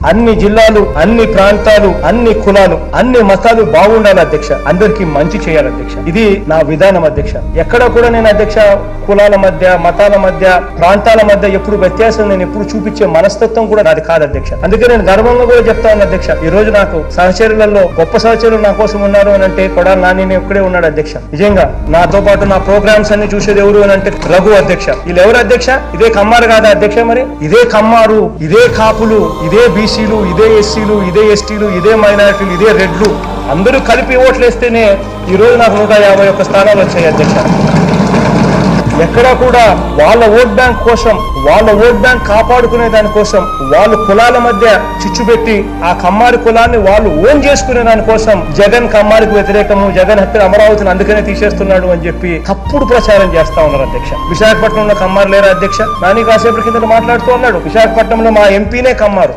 అన్ని జిల్లాలు, అన్ని ప్రాంతాలు, అన్ని కులాలు, అన్ని మతాలు బాగుండాలి అధ్యక్ష. అందరికీ మంచి చేయాలి అధ్యక్ష. ఇది నా విధానం అధ్యక్ష. ఎక్కడ కూడా నేను అధ్యక్ష కులాల మధ్య, మతాల మధ్య, ప్రాంతాల మధ్య ఎప్పుడు వ్యత్యాసం నేను ఎప్పుడు చూపించే మనస్తత్వం కూడా నాది కాదు అధ్యక్ష. అందుకే నేను గర్వంగా కూడా చెప్తా ఉన్నా అధ్యక్ష. ఈ రోజు నాకు సహచరులలో గొప్ప సహచరులు నా కోసం ఉన్నారు అని అంటే కొడాలి నాని ఒక్కడే ఉన్నాడు అధ్యక్ష. నిజంగా నాతో పాటు నా ప్రోగ్రామ్స్ అన్ని చూసేది ఎవరు అని అంటే రఘు అధ్యక్ష. వీళ్ళు ఎవరు అధ్యక్ష? ఇదే కమ్మారు కాదా అధ్యక్ష? మరి ఇదే కమ్మారు, ఇదే కాపులు, ఇదే బీసీలు, ఇదే ఎస్సీలు, ఇదే ఎస్టీలు, ఇదే మైనారిటీలు, ఇదే రెడ్లు అందరూ కలిపి ఓట్లేస్తేనే ఈ రోజు నాకు 151 స్థానాలు వచ్చాయి అధ్యక్ష. ఎక్కడా కూడా వాళ్ళ ఓట్ బ్యాంక్ కోసం, వాళ్ళ ఓట్ బ్యాంక్ కాపాడుకునే దానికోసం వాళ్ళు కులాల మధ్య చిచ్చు పెట్టి ఆ కమ్మారి కులాన్ని వాళ్ళు ఓన్ చేసుకునే దానికోసం జగన్ కమ్మారికి వ్యతిరేకము, జగన్ హత్య అమరావతిని అందుకనే తీసేస్తున్నాడు అని చెప్పి తప్పుడు ప్రచారం చేస్తా ఉన్నారు అధ్యక్ష. విశాఖపట్నంలో కమ్మారు లేరా అధ్యక్ష? నాని కాసేపటి కింద మాట్లాడుతూ ఉన్నాడు, విశాఖపట్నంలో మా ఎంపీనే కమ్మారు.